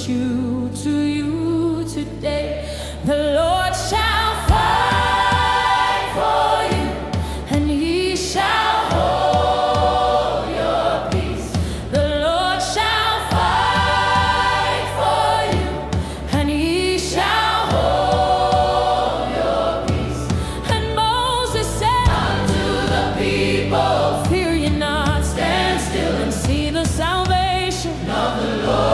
issue to you today. The Lord shall fight for you, and He shall hold your peace. The Lord shall fight for you, and He shall hold your peace. And Moses said unto the people, fear ye not, stand still and see the salvation of the Lord.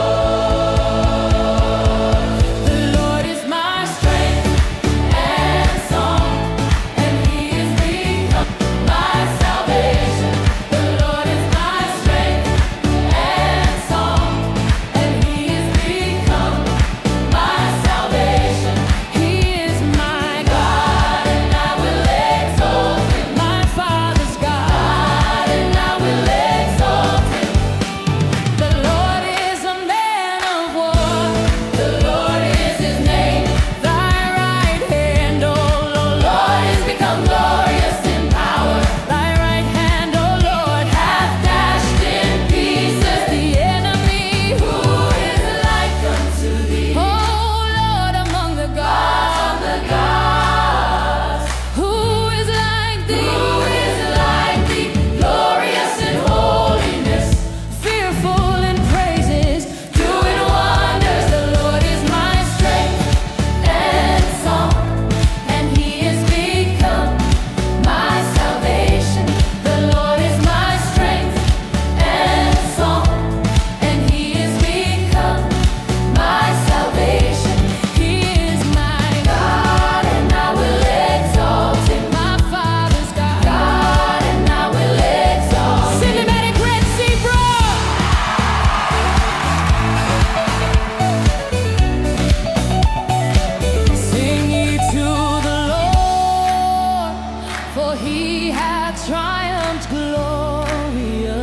Triumphed gloriously.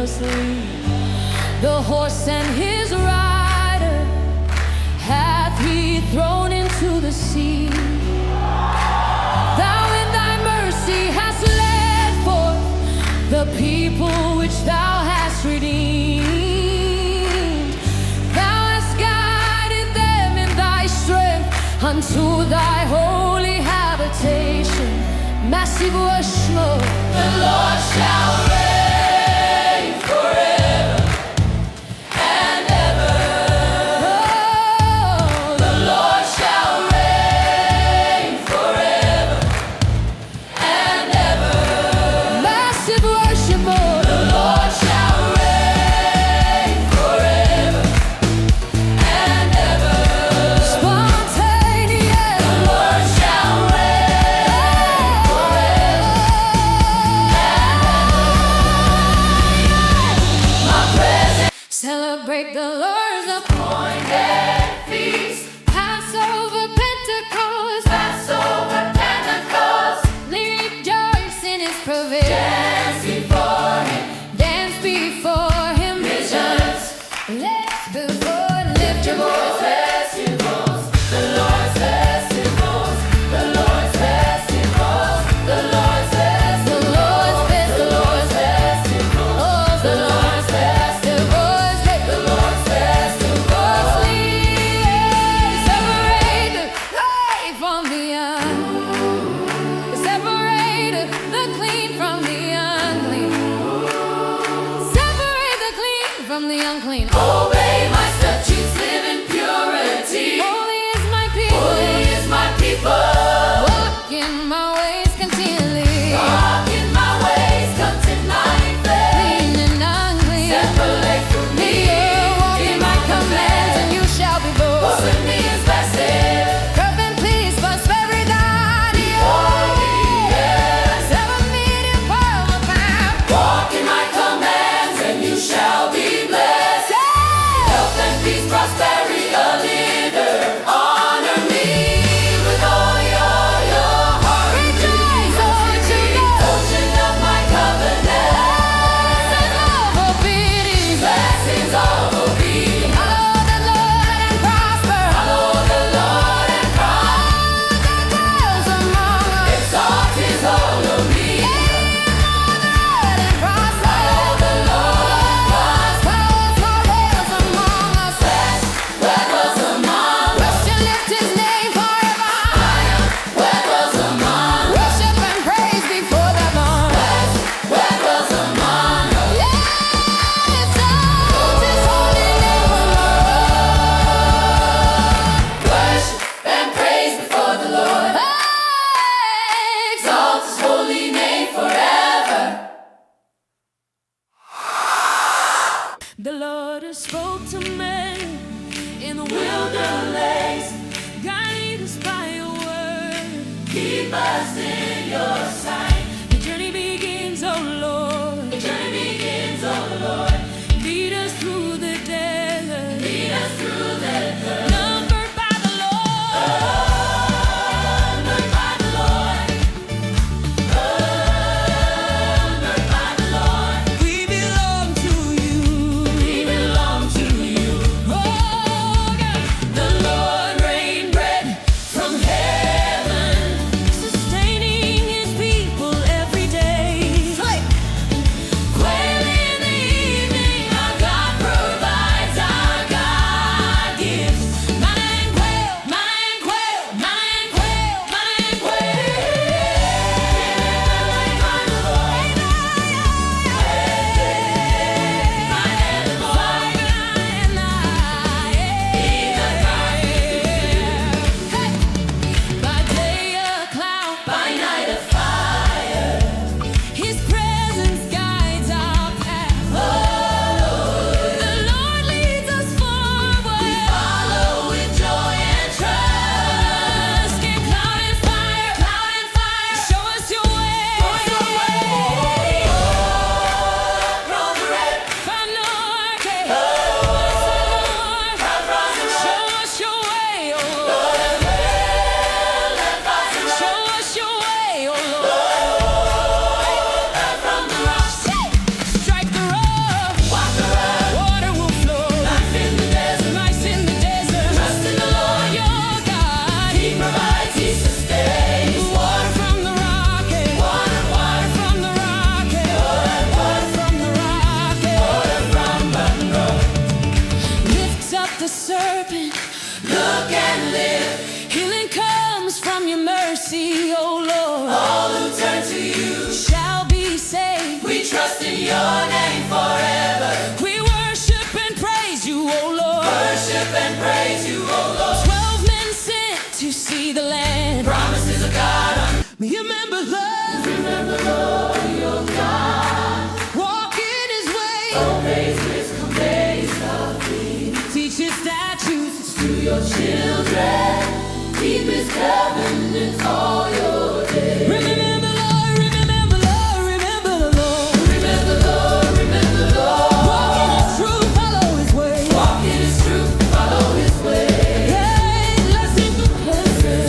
The horse and his rider hath He thrown into the sea. Thou in thy mercy hast led forth the people which thou hast redeemed. Thou hast guided them in thy strength unto thy holy habitation. Massive worship. The Lord shall reign forever and ever. Oh, the Lord shall reign forever and ever. Massive worship. The Lord shall reign forever and ever. Spontaneous. The Lord shall reign forever. Celebrate the Lord's appointed feast. Passover, Pentecost. Passover, Pentecost. Rejoice in His provision. Dance before Him. Dance before Him. Visions. Let's before lift your voice. Festivals. The Lord's festivals. The Lord's festivals. The Lord's festivals. The Lord's festivals. The Lord's festivals. The unclean. Obey my statutes, live in purity. Holy is my people. Holy is my people. Walk in my ways continually. Walk in my ways continually. Clean and unclean. Separate from me. Walk in my commands, and you shall be bold. Walk with me is blessed. Cup and peace, prosperity. Yes. Seven medium power power. Walk in my commands, and you shall be blessed. Health and peace, prosperity, a leader. Lord has spoke to me in the wilderness. Guide us by your word. Keep us in your sight. The journey begins, oh Lord. The journey begins, oh Lord. Lead us through the desert. Lead us through the desert. Numbered by the Lord. Numbered by the Lord. Numbered by the Lord. We belong to you. We belong to you. Oh God. The Lord rained bread from heaven, sustaining his people every day. Quail in the evening, our God provides, our God gives. Manna and quail, manna and quail, manna and quail, manna and quail. By day a cloud, by night a fire. His presence guides our path. Oh, the Lord leads us forward. We follow with joy and trust. In cloud and fire, show us your way. From the red, from north, show us your way, oh Lord. Show us your way, oh Lord. From the rock, strike the rock, walk the rock, water will flow. Life in the desert, trust in the Lord your God. He provides, he sustains. Water from the rock, water from the rock, water from the rock, water from the rock. Lifts up the serpent, look and live. Healing comes from your mercy, oh Lord. All who turn to you shall be saved. We trust in your name forever. We worship and praise you, oh Lord. Worship and praise you, oh Lord. 12 men sent to see the land. Promises of God. Remember, Lord. Remember, Lord, your God. Walk in his way. Obey his commands of thee. Teach his statutes to your children. Keep his covenants all your days. Remember the Lord, remember the Lord, remember the Lord. Remember the Lord, remember the Lord. Walk in his truth, follow his way. Walk in his truth, follow his way. Hey, blessings and curses.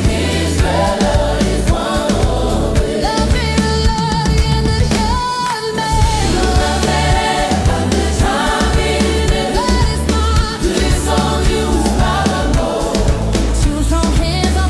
Israel is one only. Love me, love you, and the judgment. Love me, and the timing, and that is mine. This on you is power. Choose from hands of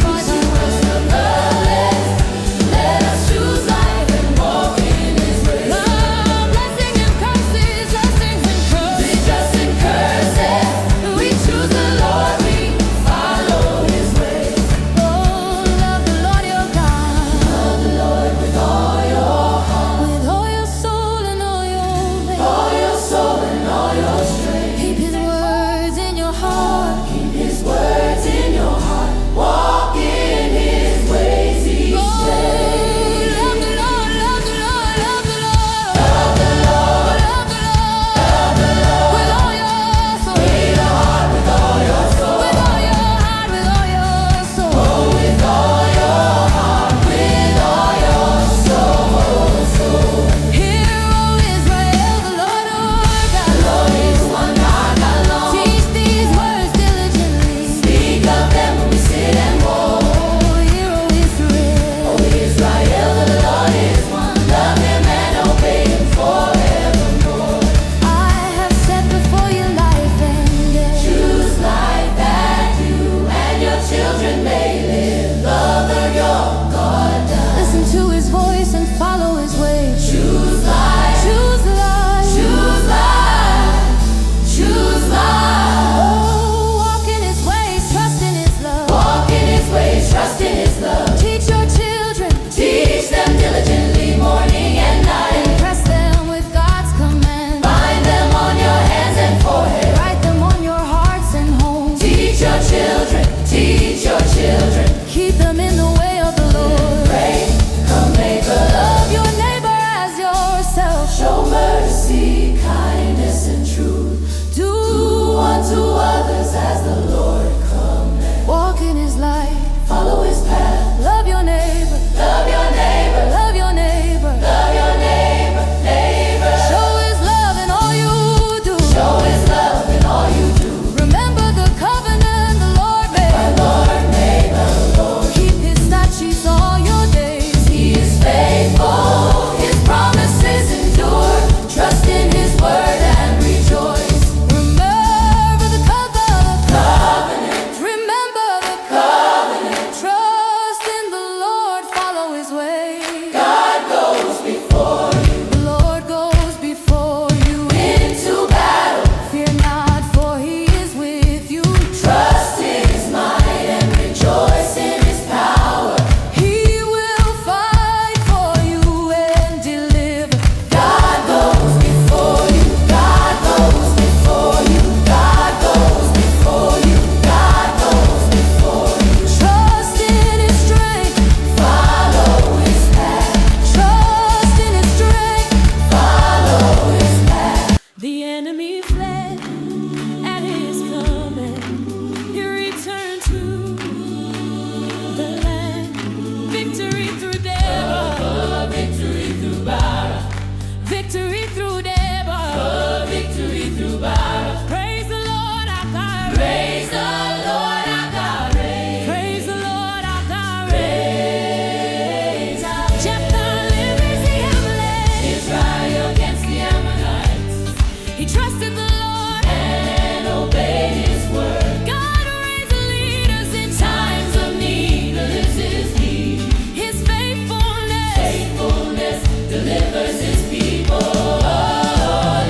trusted the Lord and obeyed His word. God raised leaders in times of need. This is He. His faithfulness delivers His people.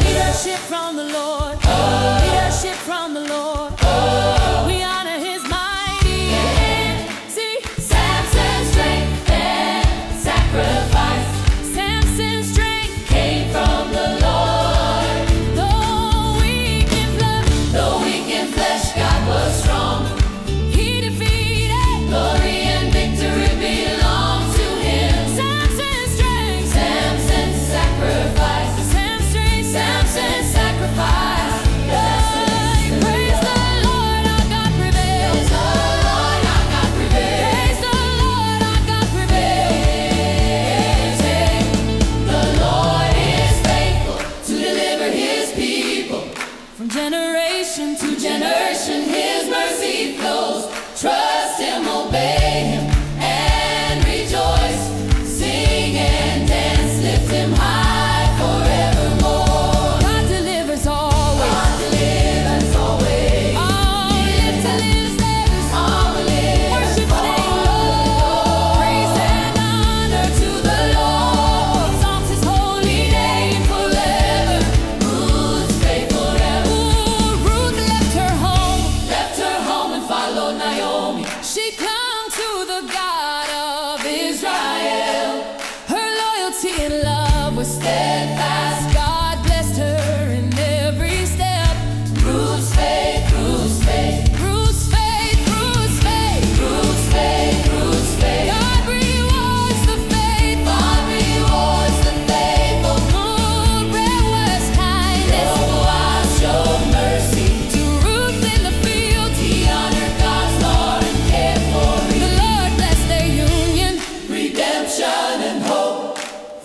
Leadership from the Lord. Leadership from the Lord. We honor His mighty hand. See, Samson's strength and sacrifice. Samson's strength came from the Lord. Though weak in flesh, God was strong. He defeated. Glory and victory belong to Him. Samson's strength. Samson's sacrifice. Samson's sacrifice. Praise the Lord, our God prevails. Praise the Lord, our God prevails. Praise the Lord, our God prevails. The Lord is faithful to deliver His people. From generation to generation, His mercy flows. Trust Him, obey Him, and rejoice. Sing and dance, lift Him high forevermore. God delivers always. God delivers always. All live to live lives. All will live. Worship His Lord. Praise and honor to the Lord. Exalt His holy name forever. Ruth's faithful ever. Ruth left her home and followed Naomi. She clung to the God of Israel. Her loyalty and love was steadfast. God blessed her in every step. Ruth's faith, Ruth's faith, Ruth's faith, Ruth's faith, Ruth's faith, Ruth's faith. God rewards the faithful. God rewards the faithful. Boaz kindness. Boaz showed mercy to Ruth in the field. He honored God's law and cared for me. The Lord blessed their union. Redemption and hope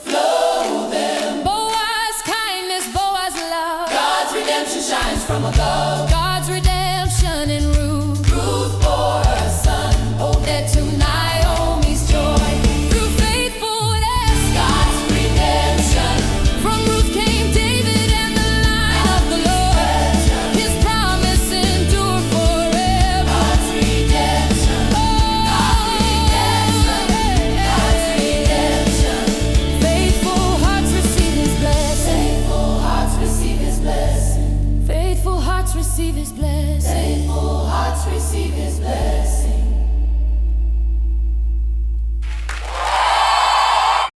flow them. Boaz kindness, Boaz love. God's redemption shines from above. God's redemption in Ruth. Ruth bore a son, Obed to Naomi's joy. Through faithfulness, God's redemption. From Ruth came David and the line of the Lord. His promise endure forever. God's redemption. God's redemption. God's redemption. Faithful hearts receive His blessing. Faithful hearts receive His blessing. Faithful hearts receive His blessing.